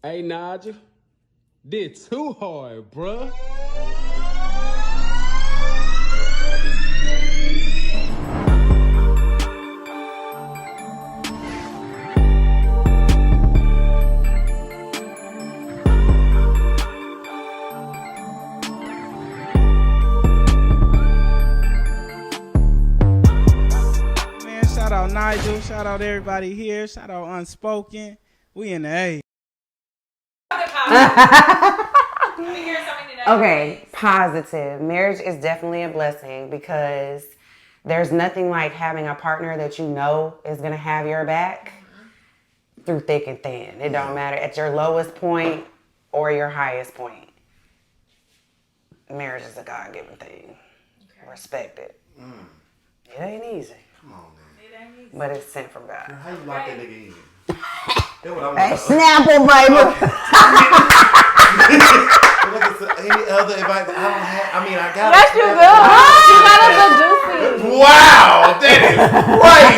Hey, Nigel, did too hard, bruh. Man, shout out Nigel, shout out everybody here, shout out Unspoken. We in the A. Okay, positive. Marriage is definitely a blessing because there's nothing like having a partner that you know is going to have your back through thick and thin. It don't matter at your lowest point or your highest point. Marriage is a God-given thing. Okay. Respect it. It ain't easy. Come on, man. It ain't easy. But it's sent from God. How you lock that nigga in? That's what I want. Hey, Snapple, baby. Look at any other advice. I don't have. I mean, I got. Yes, you do. You got a seducing. Wow, that is crazy.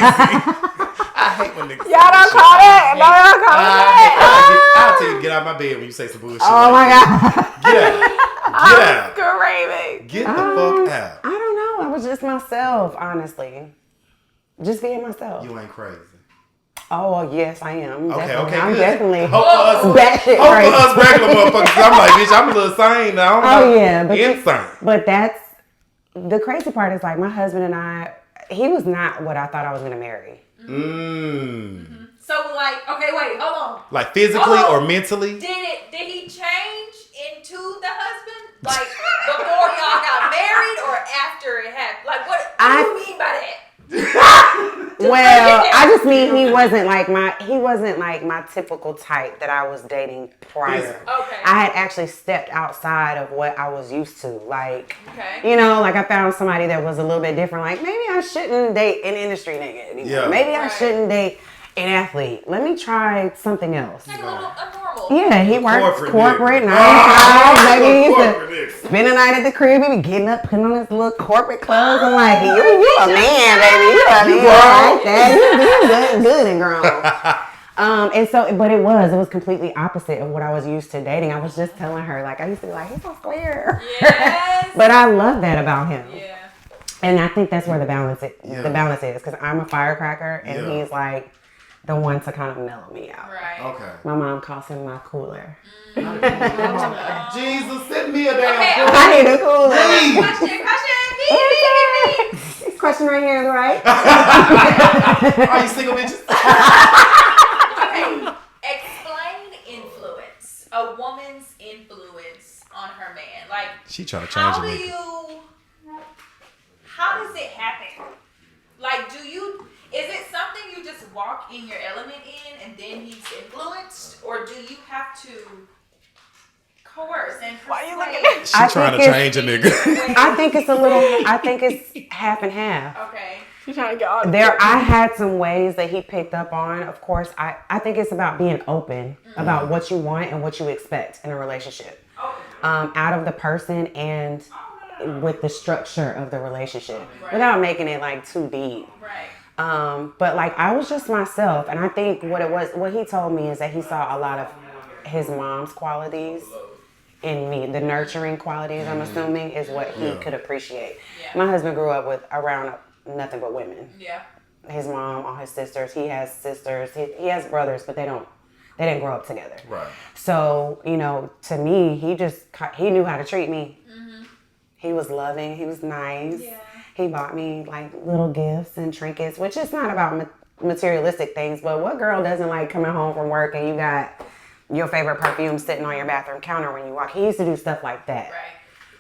I hate when niggas. Y'all don't call it. No, y'all call it. I'll tell you to get out of my bed when you say some bullshit. Oh my God. Get out. Get out. Screaming. Get the fuck out. I don't know. I was just myself, honestly. Just being myself. You ain't crazy. Oh, yes, I am. Okay, I'm good. definitely Hope for us batshit crazy. regular motherfuckers. I'm like, bitch, I'm a little sane now. Oh, yeah. But insane. But that's, the crazy part is like my husband and I, he was not what I thought I was going to marry. So like, okay, wait, hold on. Like physically or mentally? Did he change into the husband? Like before y'all got married or after it happened? Like what do you mean by that? Well, I just mean he wasn't like my typical type that I was dating prior. Okay. I had actually stepped outside of what I was used to. Like, okay. You know, like I found somebody that was a little bit different. Like maybe I shouldn't date an industry nigga anymore. Yeah. Maybe I shouldn't date an athlete. Let me try something else. Like a normal. Yeah, he works corporate 9 to 5. Maybe he used to spend the night at the crib. He be getting up, putting on his little corporate clothes. I'm like, you a man, baby. You a man like that. You good and grown. And so, but it was completely opposite of what I was used to dating. I was just telling her, like, I used to be like, he's so square. Yes. But I love that about him. Yeah. And I think that's where the balance is. The balance is because I'm a firecracker, and he's like the one to kind of mellow me out. Right. Okay. My mom calls him my cooler. Jesus, send me a damn I need a cooler. Question. Question right here, right? Are you single bitches? Okay. Explain influence. A woman's influence on her man. Like She trying to change me. How does it happen? Like, is it something you just walk in your element in and then he's influenced? Or do you have to coerce and persuade? Why are you looking at me? She trying to change a nigga. I think it's half and half. Okay. She's trying to get all I had some ways that he picked up on. Of course, I think it's about being open about what you want and what you expect in a relationship. Out of the person and with the structure of the relationship without making it like too deep. Right. But like I was just myself, and I think what he told me is that he saw a lot of his mom's qualities in me. The nurturing qualities, I'm assuming, is what he could appreciate. Yeah. My husband grew up around nothing but women. Yeah. His mom, all his sisters. He has sisters. He has brothers, but they didn't grow up together. Right. So, you know, to me, he knew how to treat me. He was loving. He was nice. Yeah. He bought me like little gifts and trinkets, which is not about materialistic things, but what girl doesn't like coming home from work and you got your favorite perfume sitting on your bathroom counter when you walk? He used to do stuff like that. Right.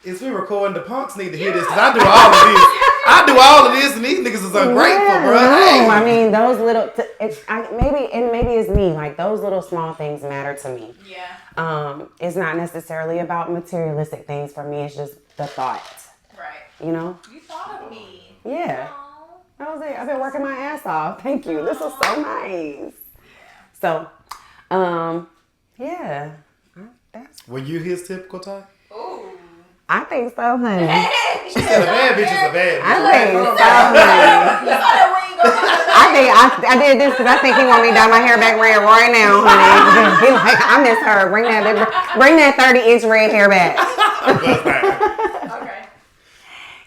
Is we recording? The punks need to hear this because I do all of this and these niggas is ungrateful, bro. No, I mean those little. Maybe it's me. Like those little small things matter to me. Yeah. It's not necessarily about materialistic things for me. It's just the thought. Right. You know. You thought of me. Yeah. Aww. That was it. I've been working my ass off. Thank you. This was so nice. So, yeah. Were you his typical type? Ooh. I think so, honey. She said a bad bitch is a bad bitch. I think so, honey. I did this because I think he want me to dye my hair back red right now, honey. He like, I I miss her. Bring that 30-inch red hair back. Okay.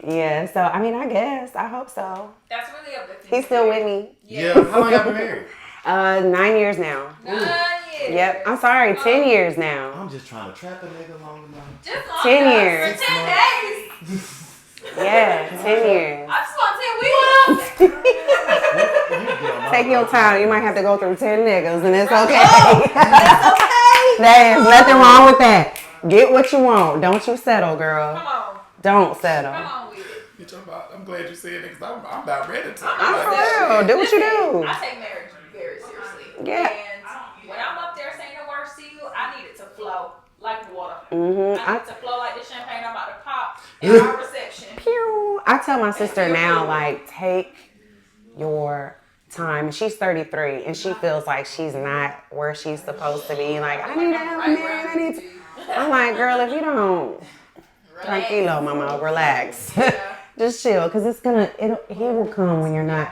Yeah, so I mean, I hope so. That's really uplifting. He's still with me. Yeah. How long y'all been married? 9 years now. 9 years. Yep. I'm sorry, 10 years now. I'm just trying to trap a nigga long enough. Just long 10 enough. years. For 10 days. Yeah, 10 years. I just want 10 weeks. Take your time. You might have to go through 10 niggas, and it's okay. That's okay. There's nothing wrong with that. Get what you want. Don't you settle, girl. Come on. Don't settle. Come on with it. I'm glad you said it because I'm about ready to. I'm for real. Do what you do. I take marriage very seriously. Yeah. And when I'm up there saying the words to you, I need it to flow like water. Mm-hmm. I need it to flow like the champagne I'm about to pop in our reception. Pew. I tell my sister now, like, take your time. She's 33 and she feels like she's not where she's supposed to be. Like, I need to have a man. I'm like, girl, if you don't, tranquilo, mama, relax. Just chill, because he will come when you're not.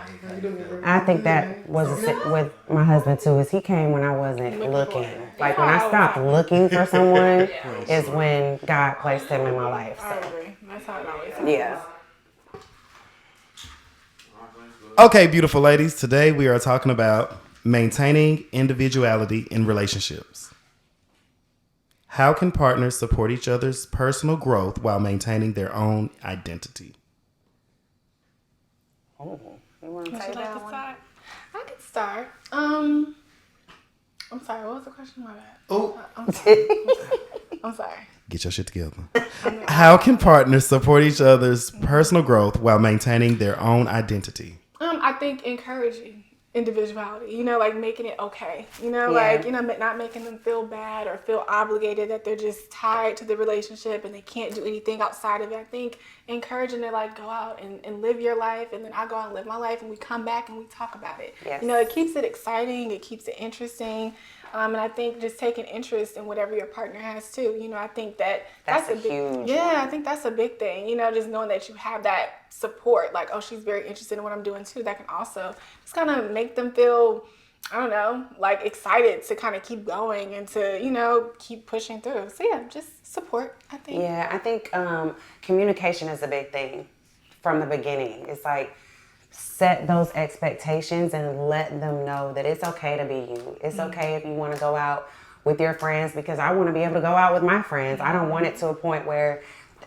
I think that was with my husband too, is he came when I wasn't looking. Like when I stopped looking for someone is when God placed him in my life. I So, agree. That's how it always is. yeah. Okay, beautiful ladies. Today we are talking about maintaining individuality in relationships. How can partners support each other's personal growth while maintaining their own identity? Oh, you want to Would take you like that to one? start? I could start. I'm sorry. What was the question? My bad. Oh, I'm sorry. get your shit together. How can partners support each other's personal growth while maintaining their own identity? I think encouraging individuality, like making it okay, Yeah. not making them feel bad or feel obligated that they're just tied to the relationship and they can't do anything outside of it. I think encouraging to like go out and live your life, and then I go out and live my life and we come back and we talk about it. Yes. It keeps it exciting, it keeps it interesting. And I think just taking interest in whatever your partner has too. I think that's a big, huge yeah, one. I think that's a big thing. Just knowing that you have that support, like, oh, she's very interested in what I'm doing too. That can also just kind of make them feel, I don't know, like excited to kind of keep going and to, keep pushing through. So yeah, just support, I think. Yeah, I think communication is a big thing from the beginning. It's like, set those expectations and let them know that it's okay to be you. It's okay if you want to go out with your friends, because I want to be able to go out with my friends. I don't want it to a point where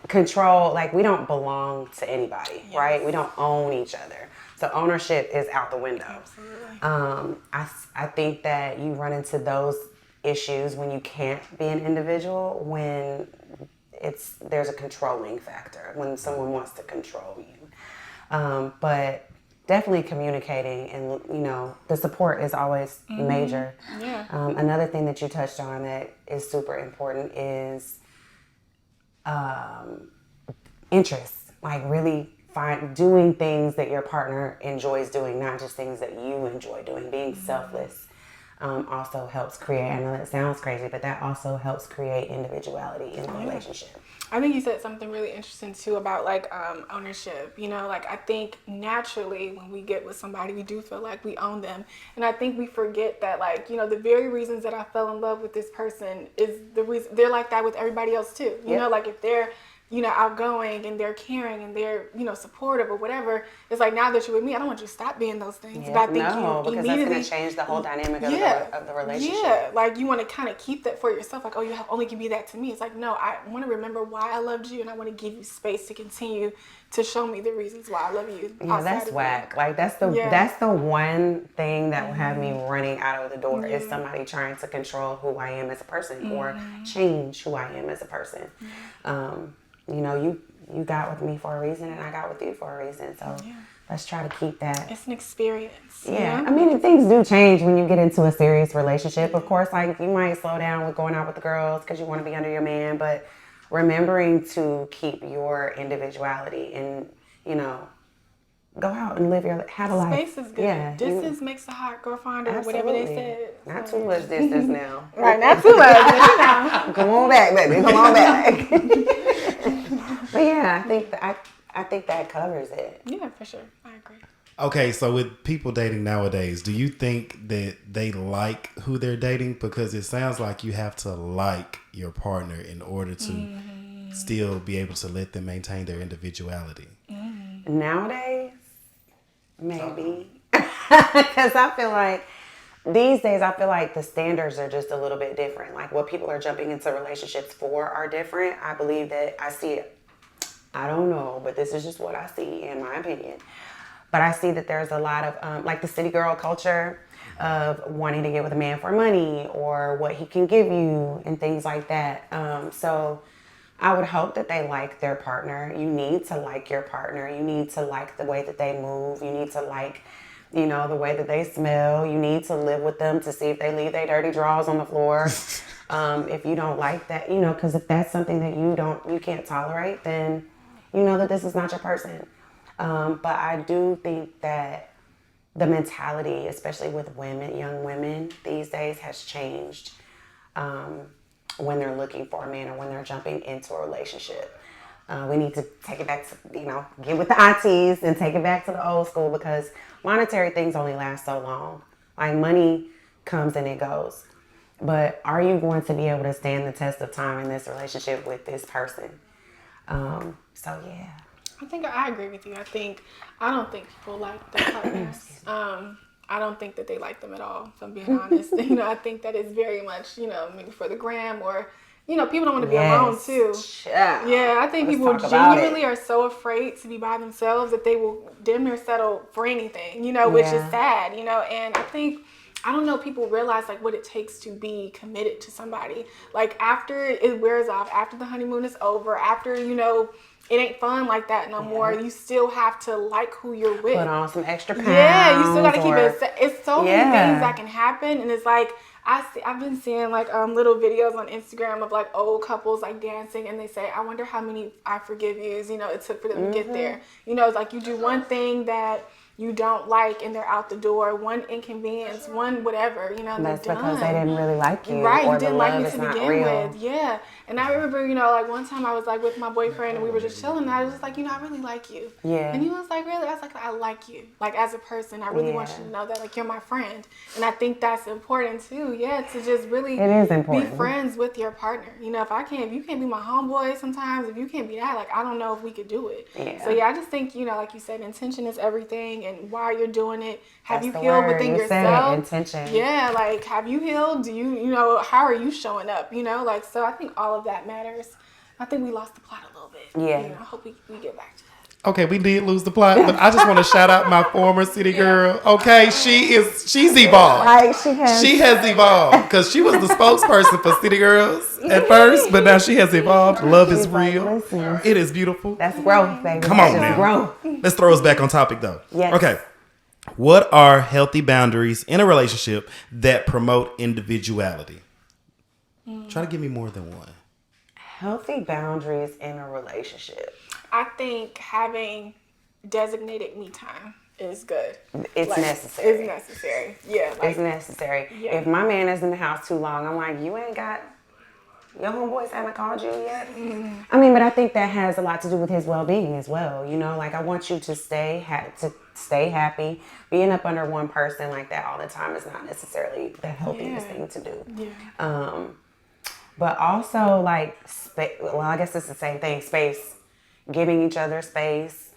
control, like we don't belong to anybody, right? We don't own each other. So ownership is out the window. Absolutely. I think that you run into those issues when you can't be an individual, when there's a controlling factor, when someone wants to control you. But definitely communicating, and the support is always major. Yeah. Another thing that you touched on that is super important is interest. Like really doing things that your partner enjoys doing, not just things that you enjoy doing. Being selfless also helps create. I know that sounds crazy, but that also helps create individuality in the relationship. I think you said something really interesting too about like ownership. Like I think naturally when we get with somebody, we do feel like we own them, and I think we forget that like the very reasons that I fell in love with this person is the reason they're like that with everybody else too. Like if they're outgoing and they're caring and they're supportive or whatever, it's like now that you're with me, I don't want you to stop being those things. Yeah, But I think because you that's immediately going to change the whole dynamic of the relationship. Yeah, like you want to kind of keep that for yourself. Like, oh, you only can be that to me. It's like, no, I want to remember why I loved you, and I want to give you space to continue to show me the reasons why I love you. Yeah, that's whack. Like that's the one thing that will have me running out of the door is somebody trying to control who I am as a person or change who I am as a person. You got with me for a reason, and I got with you for a reason. So let's try to keep that. It's an experience. Yeah. I mean, things do change when you get into a serious relationship. Of course, like you might slow down with going out with the girls because you want to be under your man, but remembering to keep your individuality and, go out and have a life. Space is good. Yeah. Distance makes the heart grow fonder, or whatever they said. Not too much distance now. Right, not too much. Come on back, baby. Come on back. But yeah, I think that covers it. Yeah, for sure. I agree. Okay, so with people dating nowadays, do you think that they like who they're dating? Because it sounds like you have to like your partner in order to still be able to let them maintain their individuality. Nowadays, maybe. Because I feel like these days, I feel like the standards are just a little bit different. Like what people are jumping into relationships for are different. I believe that I see it. I don't know, but this is just what I see in my opinion. But I see that there's a lot of like the city girl culture of wanting to get with a man for money or what he can give you and things like that. So I would hope that they like their partner. You need to like your partner. You need to like the way that they move. You need to like, you know, the way that they smell. You need to live with them to see if they leave their dirty drawers on the floor. If you don't like that, you know, because if that's something that you can't tolerate, then you know that this is not your person. But I do think that the mentality, especially with women, young women these days, has changed when they're looking for a man or when they're jumping into a relationship. We need to take it back to, you know, get with the aunties and take it back to the old school because monetary things only last so long. Like money comes and it goes. But are you going to be able to stand the test of time in this relationship with this person? So, yeah. I think I agree with you. I don't think people like their partners. I don't think that they like them at all, if I'm being honest. You know, I think that it's very much, you know, maybe for the gram or, you know, people don't want to be alone too. Yeah, I think people genuinely are so afraid to be by themselves that they will damn near settle for anything, you know, which is sad, you know, and I don't know, people realize like what it takes to be committed to somebody. Like after it wears off, after the honeymoon is over, after, you know, it ain't fun like that no more. You still have to like who you're with. Put on some extra pounds. Yeah, you still got to keep it. It's so many things that can happen. And it's like, I've been seeing like little videos on Instagram of like old couples like dancing. And they say, I wonder how many I forgive yous, you know, it took for them to get there. You know, it's like you do one thing that you don't like and they're out the door, one inconvenience, one whatever, you know, and that's they're done. Because they didn't really like you. Right, or you didn't like me to begin real. with. Yeah. And I remember, you know, like one time I was like with my boyfriend and we were just chilling and I was just like, you know, I really like you. Yeah. And he was like, really? I was like, I like you. Like as a person, I really want you to know that like you're my friend. And I think that's important too. Yeah, to just really it is important. Be friends with your partner. You know, if you can't be my homeboy sometimes, if you can't be that, like I don't know if we could do it. Yeah. So yeah, I just think, you know, like you said, intention is everything and why you're doing it. Have That's you healed within yourself? Intention. Yeah, like have you healed? Do you know, how are you showing up? You know, like so I think all of that matters. I think we lost the plot a little bit. Yeah. You know, I hope we get back to that. Okay, we did lose the plot, but I just want to shout out my former city girl. Okay, she's evolved. Like she has evolved because she was the spokesperson for City Girls at first, but now she has evolved. Love is real. Listen, it is beautiful. that's growth, baby. Come on now. Growth. Let's throw us back on topic though. Yes. Okay. What are healthy boundaries in a relationship that promote individuality? Try to give me more than one. Healthy boundaries in a relationship. I think having designated me time is good. It's like, necessary. It's necessary. Yeah. Like, it's necessary. Yeah. If my man is in the house too long, I'm like, you ain't got, your homeboys haven't called you yet? Mm-hmm. I mean, but I think that has a lot to do with his well-being as well. You know, like I want you to stay happy. Being up under one person like that all the time is not necessarily the healthiest thing to do. Yeah. But also like, well, I guess it's the same thing, space. Giving each other space,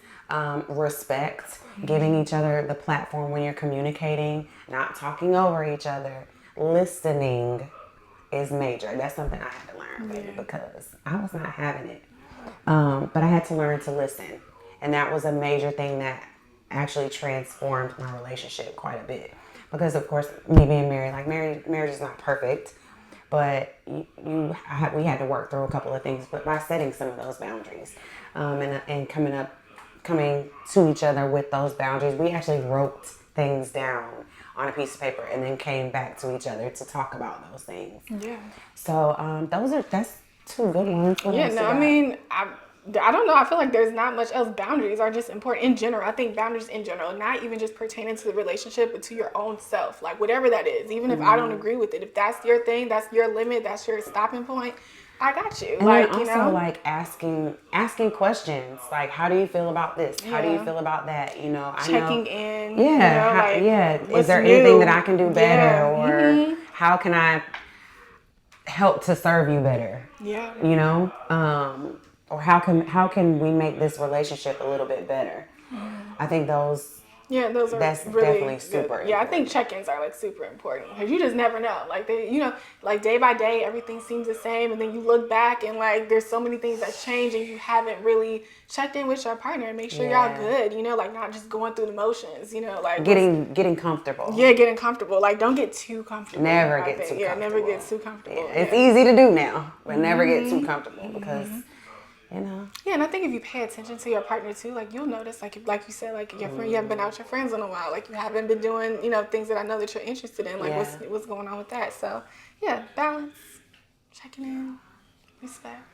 respect, giving each other the platform when you're communicating, not talking over each other, listening is major. That's something I had to learn, baby, because I was not having it. But I had to learn to listen. And that was a major thing that actually transformed my relationship quite a bit. Because of course, me being married, like marriage is not perfect, but we had to work through a couple of things, but by setting some of those boundaries, and coming to each other with those boundaries, we actually wrote things down on a piece of paper and then came back to each other to talk about those things. Yeah. So that's two good ones. What else you got? I mean, I don't know. I feel like there's not much else. Boundaries are just important in general. I think boundaries in general, not even just pertaining to the relationship, but to your own self. Like whatever that is, even if I don't agree with it, if that's your thing, that's your limit, that's your stopping point, I got you. And like, then also, you know, like asking questions, like how do you feel about this? How do you feel about that? You know, checking in. Yeah, you know, like, is what's there new? anything that I can do better, Yeah. or how can I help to serve you better? Yeah. You know, or how can we make this relationship a little bit better? I think that's really definitely good. super important. Yeah, I think check-ins are like super important because you just never know. Like like day by day, everything seems the same, and then you look back and like there's so many things that change, and you haven't really checked in with your partner and make sure y'all good. You know, like not just going through the motions. You know, like getting comfortable. Yeah, getting comfortable. Like don't get too comfortable. Never get too comfortable. Yeah, never get too comfortable. It's easy to do now, but never get too comfortable because. You know. Yeah, and I think if you pay attention to your partner too, like you'll notice, like you said, like your friend, you haven't been out with your friends in a while, like you haven't been doing, things that I know that you're interested in, like what's going on with that. So yeah, balance, checking in, respect.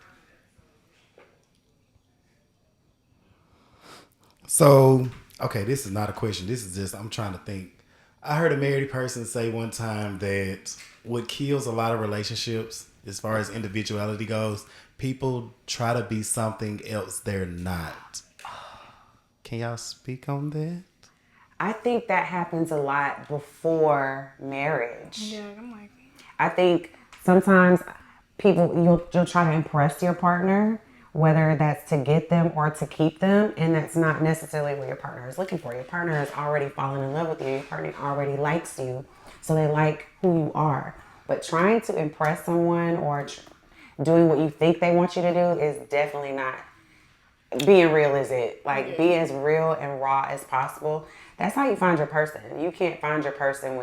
So, okay, this is not a question. This is just, I'm trying to think. I heard a married person say one time that what kills a lot of relationships, as far as individuality goes, people try to be something else they're not. Can y'all speak on that? I think that happens a lot before marriage. Yeah, I'm like. I think sometimes you'll try to impress your partner, whether that's to get them or to keep them, and that's not necessarily what your partner is looking for. Your partner is already falling in love with you. Your partner already likes you, so they like who you are. But trying to impress someone or doing what you think they want you to do is definitely not being real, is it? Like, be as real and raw as possible. That's how you find your person. You can't find your person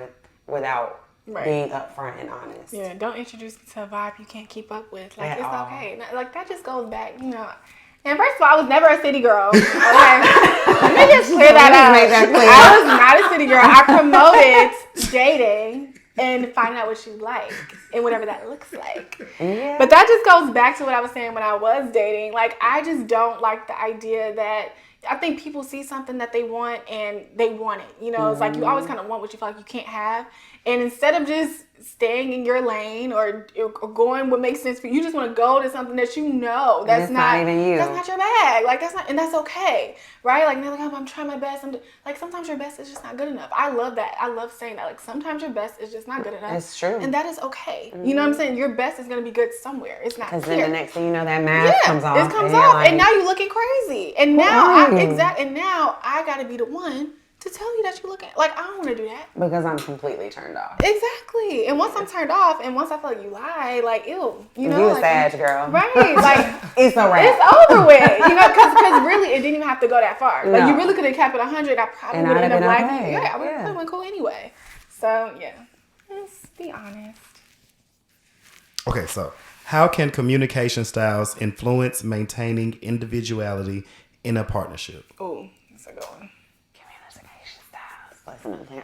without being upfront and honest. Yeah, don't introduce me to a vibe you can't keep up with. Like, At it's all. okay. Like, that just goes back, And first of all, I was never a city girl. Okay? Let me just clear that up. Make that clear. I was not a city girl. I promoted dating and finding out what you like and whatever that looks like. Yeah. But that just goes back to what I was saying when I was dating. Like, I just don't like the idea that I think people see something that they want and they want it. It's like you always kind of want what you feel like you can't have. And instead of just staying in your lane or going what makes sense for you, you just want to go to something that that's not even you. That's not your bag. Like and that's okay, right? Like they're like, oh, I'm trying my best. Like sometimes your best is just not good enough. I love that. I love saying that. Like sometimes your best is just not good enough. It's true. And that is okay. You know what I'm saying? Your best is gonna be good somewhere. It's not. Because here. then the next thing you know, that mask comes off. It comes off, and now you're looking crazy. And now and now I gotta be the one to tell you that you're looking like I don't want to do that because I'm completely turned off. Exactly. And once I'm turned off, and once I feel like you lie, like ew, you a like, Sag girl, right? Like it's a wrap. It's over with, because really it didn't even have to go that far. Like you really could have kept it 100. I probably would have ended up liking it. Yeah, I would have been cool anyway. So yeah, just be honest. Okay, so how can communication styles influence maintaining individuality in a partnership? Oh, that's a good one.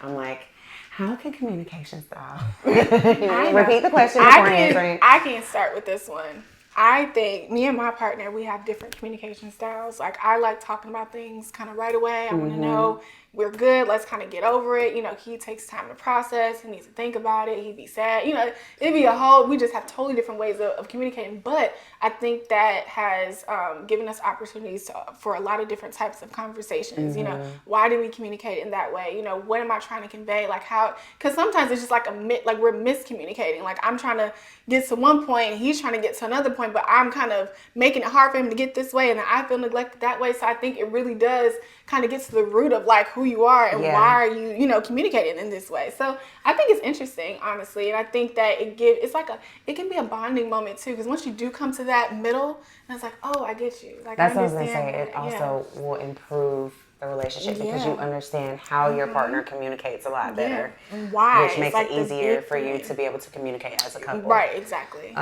I'm like, how can communication style? Repeat the question before answering. I can start with this one. I think me and my partner, we have different communication styles. Like I like talking about things kind of right away. I want to know we're good. Let's kind of get over it. He takes time to process. He needs to think about it. He'd be sad. It'd be we just have totally different ways of communicating. But I think that has given us opportunities for a lot of different types of conversations. Why do we communicate in that way? What am I trying to convey? Like how, because sometimes it's just like we're miscommunicating. Like I'm trying to get to one point and he's trying to get to another point, but I'm kind of making it hard for him to get this way and then I feel neglected that way. So I think it really does kind of get to the root of like who you are and why are you, communicating in this way. So I think it's interesting, honestly. And I think that it can be a bonding moment too. Because once you do come to that middle, and it's like, oh, I get you. Like that's I what I was understand. gonna say. It also will improve the relationship because you understand how your partner communicates a lot better. Why? Which makes it easier for you to be able to communicate as a couple. Right, exactly.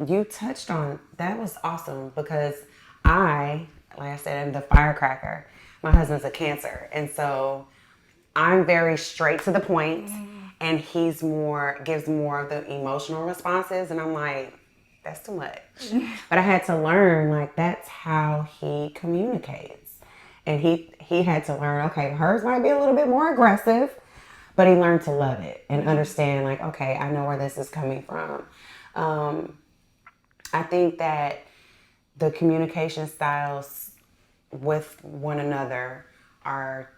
You touched on, that was awesome because like I said, I'm the firecracker. My husband's a Cancer. And so I'm very straight to the point and he's gives more of the emotional responses. And I'm like, that's too much. But I had to learn, like, that's how he communicates. And he had to learn, okay, hers might be a little bit more aggressive, but he learned to love it and understand, like, okay, I know where this is coming from. I think that the communication styles with one another are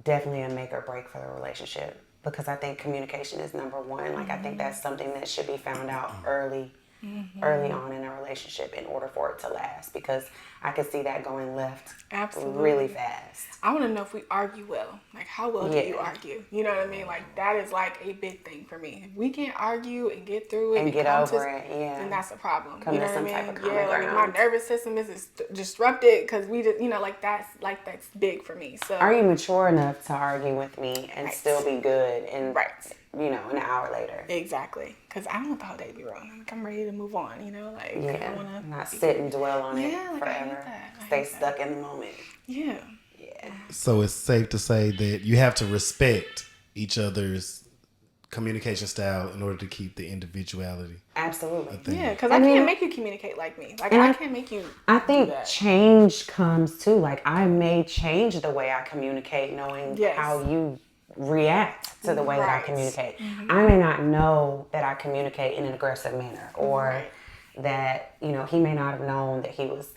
definitely a make or break for the relationship, because I think communication is number one. Like, I think that's something that should be found out early on in a relationship in order for it to last, because I could see that going left really fast. I want to know if we argue well. Like, how well do you argue? You know what I mean? Like, that is like a big thing for me. If we can't argue and get through it and get over it, then that's a problem. Come you know to what some I mean? type of common like if my nervous system is disrupted because we just, that's big for me. So, are you mature enough to argue with me and still be good and an hour later? Exactly. Because I don't want the whole day to be wrong. Like, I'm ready to move on, I want to not sit and dwell on it forever. I hate that. Stay stuck in the moment. Yeah. So it's safe to say that you have to respect each other's communication style in order to keep the individuality. Absolutely. Yeah, because I can't make you communicate like me. Like, I can't make you. I think change comes too. Like, I may change the way I communicate knowing how you react to the way that I communicate. I may not know that I communicate in an aggressive manner, or that, he may not have known that he was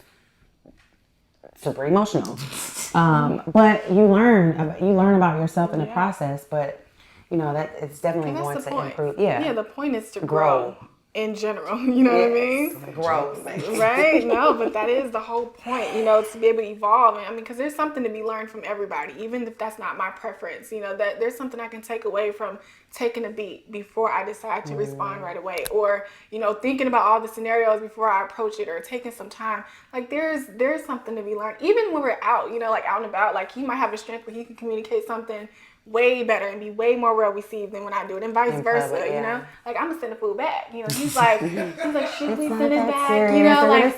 super emotional. But you learn about yourself in the process, but that it's definitely going to improve. Yeah, the point is to grow in general. You know what I mean? Growth, right? No, but that is the whole point. To be able to evolve. And because there's something to be learned from everybody, even if that's not my preference. That there's something I can take away from taking a beat before I decide to respond right away, or thinking about all the scenarios before I approach it, or taking some time. Like, there's something to be learned, even when we're out. Like, out and about. Like, he might have a strength where he can communicate something way better and be way more well received than when I do it, and vice versa. Like, I'm gonna send the food back. He's like, should we send it back?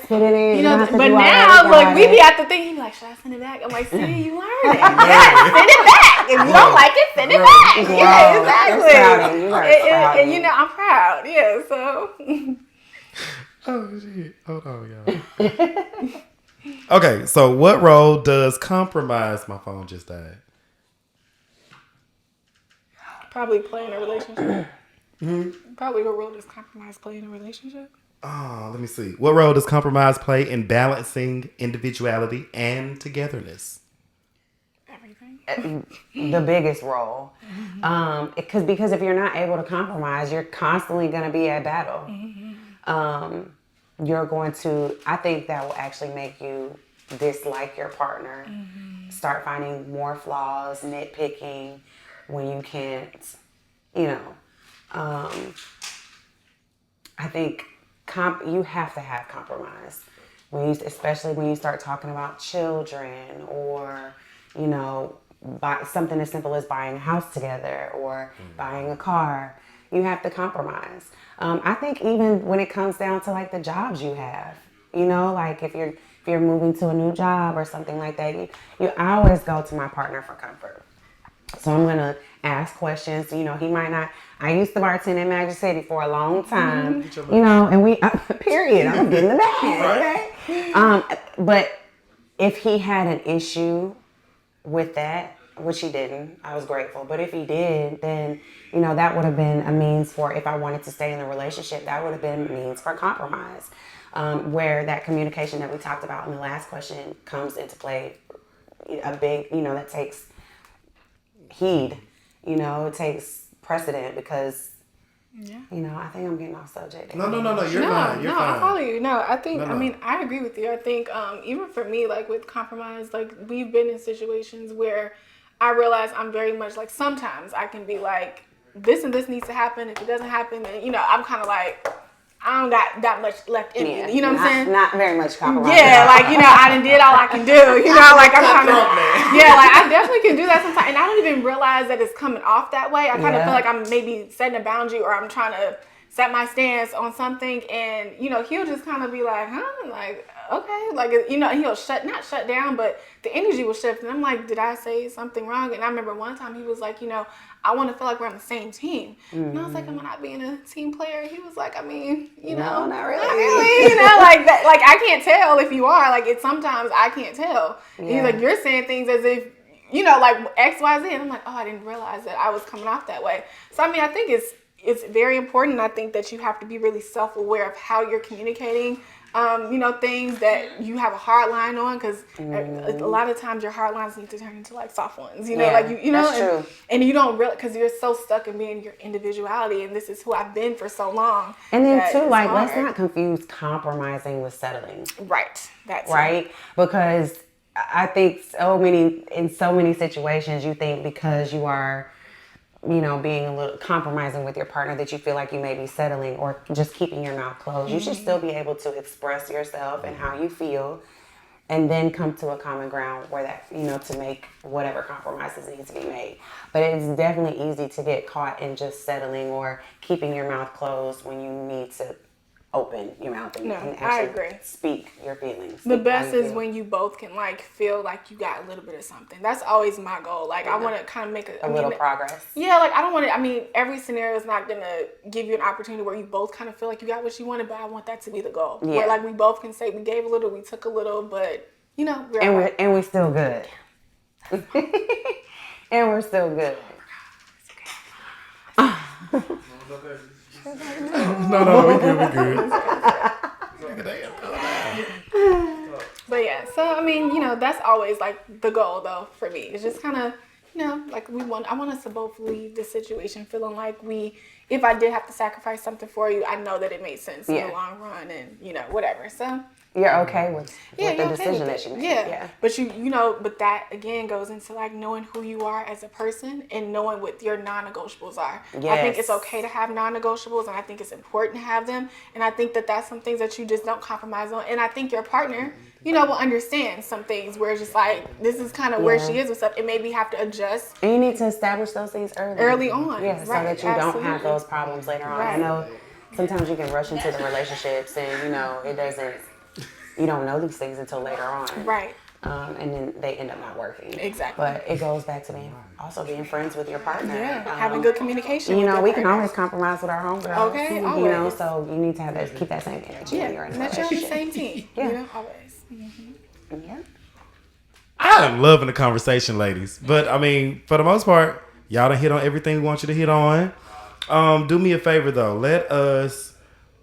But now, look, we be at the thing. He be like, should I send it back? I'm like, see, you learn it. Send it back. If you don't like it, send it back. Yeah, exactly. And I'm proud. Yeah, so. Oh shit! Hold on, y'all. Okay, so what role does compromise? My phone just died. Probably play in a relationship. Probably what role does compromise play in a relationship? Oh, let me see. What role does compromise play in balancing individuality and togetherness? Everything. The biggest role. Because if you're not able to compromise, you're constantly going to be at battle. You're going to, I think that will actually make you dislike your partner, start finding more flaws, nitpicking, when you can't, I think you have to have compromise. Especially when you start talking about children, or, buy something as simple as buying a house together, or buying a car. You have to compromise. I think even when it comes down to, like, the jobs you have, like if you're moving to a new job or something like that, I always go to my partner for comfort. So I'm going to ask questions. He might not. I used to bartend in Magic City for a long time, and we, period. I'm getting the bag, okay? But if he had an issue with that, which he didn't, I was grateful. But if he did, then, that would have been a means for, if I wanted to stay in the relationship, that would have been a means for compromise. Where that communication that we talked about in the last question comes into play, a big, that takes heed, it takes precedent, because I think I'm getting off subject. No, you're fine. You're fine. I follow you. No, I think, I agree with you. I think even for me, like, with compromise, like, we've been in situations where I realize I'm very much like, sometimes I can be like, this and this needs to happen. If it doesn't happen, then, I'm kind of like, I don't got that much left in me. You know what I'm saying? Not very much compromise. Yeah, like, I done did all I can do. Like, I'm kind of, like, I definitely can do that sometimes. And I don't even realize that it's coming off that way. I kind of feel like I'm maybe setting a boundary, or I'm trying to set my stance on something, and he'll just kind of be like, huh, like, okay, like, he'll not shut down, but the energy will shift, and I'm like, did I say something wrong? And I remember one time he was like, I want to feel like we're on the same team. And I was like, am I not being a team player? He was like, I mean, No, not really. not really, like that, like I can't tell if you are, like it's sometimes I can't tell. And he's like, you're saying things as if like X, Y, Z. And I'm like, oh, I didn't realize that I was coming off that way. So I mean, I think it's very important. I think that you have to be really self-aware of how you're communicating, things that you have a hard line on, because a lot of times your hard lines need to turn into like soft ones, like that's true. And you don't really, because you're so stuck in being your individuality, and this is who I've been for so long. And then too, like, hard. let's not confuse compromising with settling. Right. That's right. Because I think in so many situations, you think because you are, being a little compromising with your partner, that you feel like you may be settling or just keeping your mouth closed. You should still be able to express yourself and how you feel, and then come to a common ground where that, to make whatever compromises need to be made. But it's definitely easy to get caught in just settling or keeping your mouth closed when you need to open your mouth and I agree. Speak your feelings. The best is when you both can like feel like you got a little bit of something. That's always my goal. Like I want to kind of make a little progress. Yeah, like I don't want to. I mean, every scenario is not gonna give you an opportunity where you both kind of feel like you got what you wanted, but I want that to be the goal. Yeah. Where like we both can say we gave a little, we took a little, but we're still good. And we're still good. No, we good. But yeah, so I mean, that's always like the goal though for me. It's just kind of, like I want us to both leave the situation feeling like if I did have to sacrifice something for you, I know that it made sense in the long run, and whatever. So you're okay with the decision that you made. Yeah. But but that again goes into like knowing who you are as a person and knowing what your non-negotiables are. Yes. I think it's okay to have non-negotiables, and I think it's important to have them. And I think that that's some things that you just don't compromise on. And I think your partner, will understand some things where it's just like, this is kind of where she is with stuff, and maybe have to adjust. And you need to establish those things early on. Yeah, so that you don't have those problems later on. Right. I know sometimes you can rush into the relationships and, it doesn't, you don't know these things until later on. Right. And then they end up not working. Exactly. But it goes back to being friends with your partner. Yeah, having good communication. We can always compromise with our homegirls. Okay, always. So you need to keep that same energy when you're in a relationship. That you're on the same team. Yeah. Always. Mm-hmm. Yeah. I'm loving the conversation, ladies. But I mean, for the most part, y'all done hit on everything we want you to hit on. Do me a favor though. Let us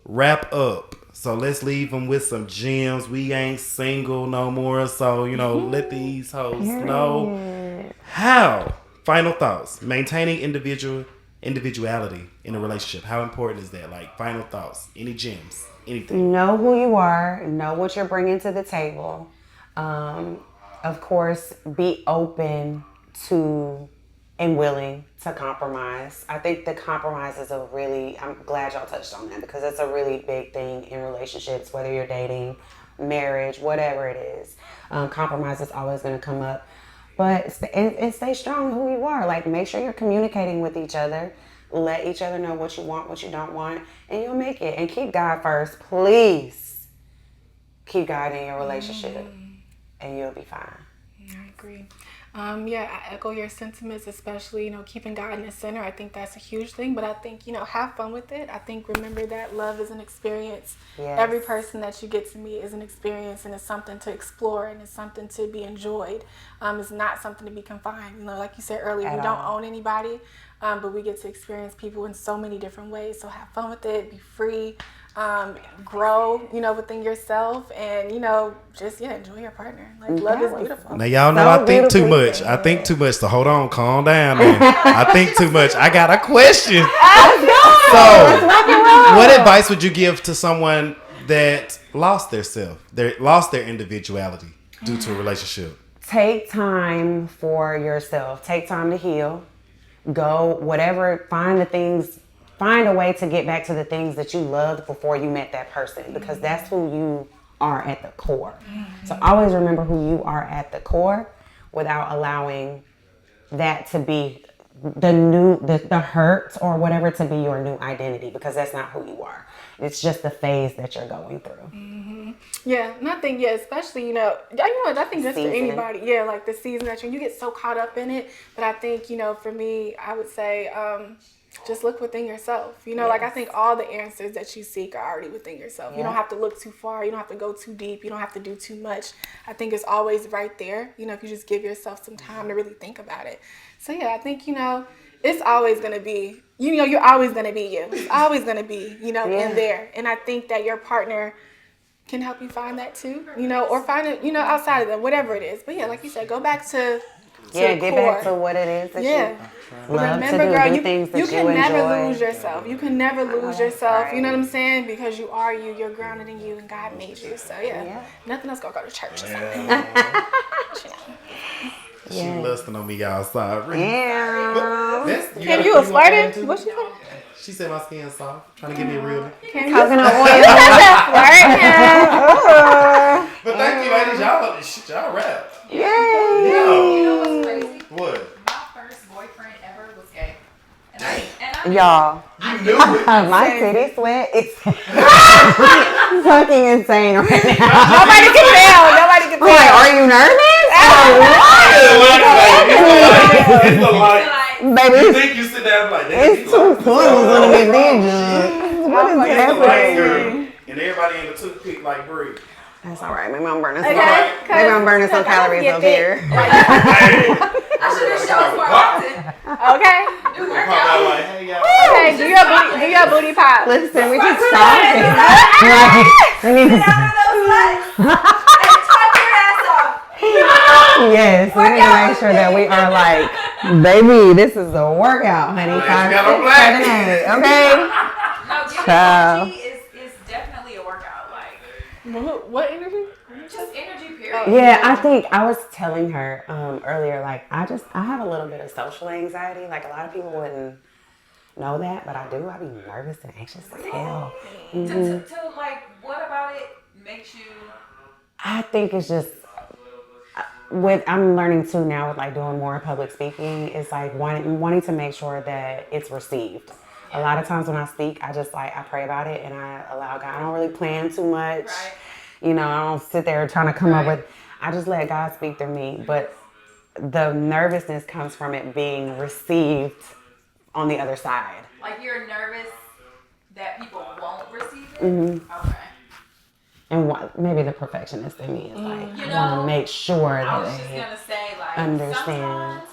wrap up. So let's leave them with some gems. We ain't single no more. So, let these hoes know how. Final thoughts. Maintaining individuality in a relationship. How important is that? Like, final thoughts. Any gems? Anything? Know who you are. Know what you're bringing to the table. Of course, be open to and willing to compromise. I think the compromise is I'm glad y'all touched on that, because it's a really big thing in relationships, whether you're dating, marriage, whatever it is. Compromise is always going to come up. But stay strong in who you are. Like, make sure you're communicating with each other. Let each other know what you want, what you don't want, and you'll make it. And keep God first. Please keep God in your relationship, and you'll be fine. I agree. I echo your sentiments, especially, keeping God in the center. I think that's a huge thing, but I think, have fun with it. I think, remember that love is an experience. Yes. Every person that you get to meet is an experience, and it's something to explore, and it's something to be enjoyed. It's not something to be confined. Like you said earlier, we don't own anybody, but we get to experience people in so many different ways. So have fun with it, be free. Grow, within yourself, and just enjoy your partner. Like, love is beautiful. Now y'all know I think too much. I think too much. So hold on, calm down. Man. I think too much. I got a question. So, what advice would you give to someone that lost their individuality due to a relationship? Take time for yourself. Take time to heal. Go find a way to get back to the things that you loved before you met that person, because that's who you are at the core. So always remember who you are at the core without allowing that to be the hurt or whatever to be your new identity, because that's not who you are. It's just the phase that you're going through. Yeah, and I think, especially, I think just for anybody, like the season that you get so caught up in it. But I think, for me, I would say, just look within yourself. Like I think all the answers that you seek are already within yourself. You don't have to look too far. You don't have to go too deep. You don't have to do too much. I think it's always right there, if you just give yourself some time to really think about it. So, I think, it's always going to be, you're always going to be you. It's always going to be, in there. And I think that your partner can help you find that too, or find it, outside of them, whatever it is. But like you said, go back to get back to what it is that you love to do. Girl, do things that you can never enjoy. lose yourself. You can never lose yourself. You know what I'm saying? Because you are you. You're grounded in you, and God made you. So nothing else gonna go to church or something. She lusting on me outside. Really. Can you was flirting? What she said? She said my skin's soft. Trying to give me a real. Coconut oil. But thank you, ladies. Y'all rap. Yay. You know what's crazy? What? My first boyfriend ever was gay. And I Y'all, You knew it. my city sweat is fucking insane right now. Nobody can tell. I'm like, are you nervous? It's the light. Baby, You think you sit down and like, it's too cool. It's gonna be dangerous. What is It's the light happening? girl. And everybody in the toothpick like Brie. That's all right. Maybe I'm burning some. Okay, Maybe I'm burning some calories up here. should have showed more often. Okay. Do work Pop out. out like, hey y'all. Okay. Do your booty pop. Listen, we just talking. We need to. Sit down on those legs and talk your ass off. Yes, we need to make sure that we are like, baby, this is a workout, honey. Black got on black. Okay. No, giving Child. energy is definitely a workout. Like, What energy? just energy, period. Yeah, I think I was telling her earlier, like, I have a little bit of social anxiety. Like, a lot of people wouldn't know that, but I do. I be nervous and anxious as hell. To like, what about it makes you? I think it's just I'm learning too now with like doing more public speaking. It's like wanting to make sure that it's received. A lot of times when I speak, I just I pray about it and I allow God. I don't really plan too much. Right. I don't sit there trying to come up with. I just let God speak through me. But the nervousness comes from it being received on the other side. Like, you're nervous that people won't receive it? Okay. And maybe the perfectionist in me is like, You I want know, to make sure I that was just they gonna say, like, understand. sometimes,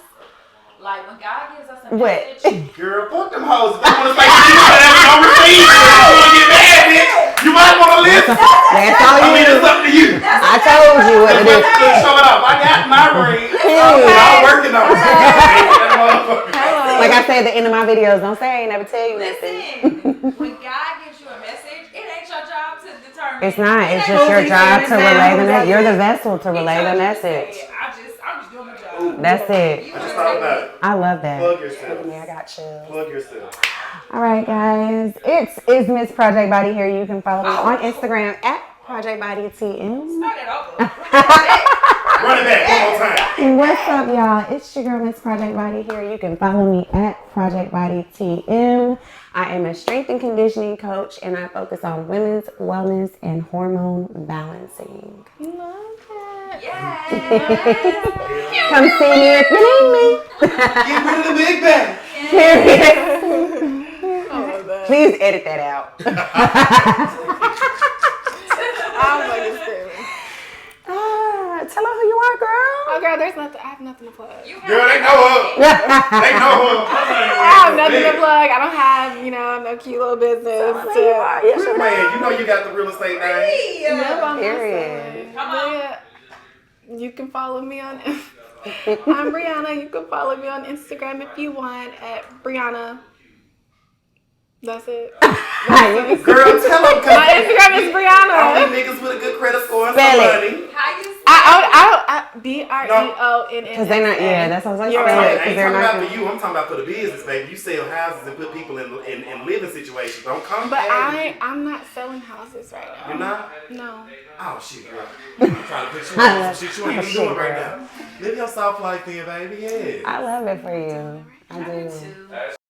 like, when God gives us a What? message, Girl, fuck them hoes. If they want to say you don't receive it, you want to get mad, bitch. You might want to listen. That's all I mean, you. it's up to you. I told you what to do. Show it off. I got my ring. Y'all working on it. That motherfucker. Like I say at the end of my videos, don't say I ain't never tell you nothing. listen, when God gives you a message, it ain't your job to determine. It's not. It's It just ain't your who's job doing to it relay now. the message. You're the vessel to He relay told the you to message. say it. I'm just doing my job. That's it. You I just just thought take about it. it. I love that. Plug yourself. Look at me, I got chills. Plug yourself. All right, guys. It's Miss Project Body here. You can follow me on Instagram at Project Body TM. Start it over. Run it back one more time. What's up, y'all? It's your girl, Miss Project Body here. You can follow me at Project Body TM. I am a strength and conditioning coach, and I focus on women's wellness and hormone balancing. Yes. Come see me if you need me. Get rid of the big bag. Please edit that out. I'm fucking screaming. Tell her who you are, girl. Oh, girl, I have nothing to plug. Girl, they know her. They know her. I have nothing to plug. I don't have, no cute little business. Yes, you Man, you know you got the real estate name. Yep, I'm Period. Come on. Yeah. You can follow me on. I'm Brianna. You can follow me on Instagram if you want at Brianna. That's it. Girl, tell them. My Instagram is Brianna. Only niggas with a good credit score and Spell some it. money. How you I BREONN. Because they're not, that's what I was You're saying. right. I Because ain't they're talking not. about for you. I'm talking about for the business, baby. You sell houses and put people in living situations. Don't come. But at me. I'm not selling houses right now. You're not. No. Oh shit, girl. I'm trying to put you on some shit you ain't even doing right now. Live your soft life then, baby. Yeah. I love it for you. I I do do. too.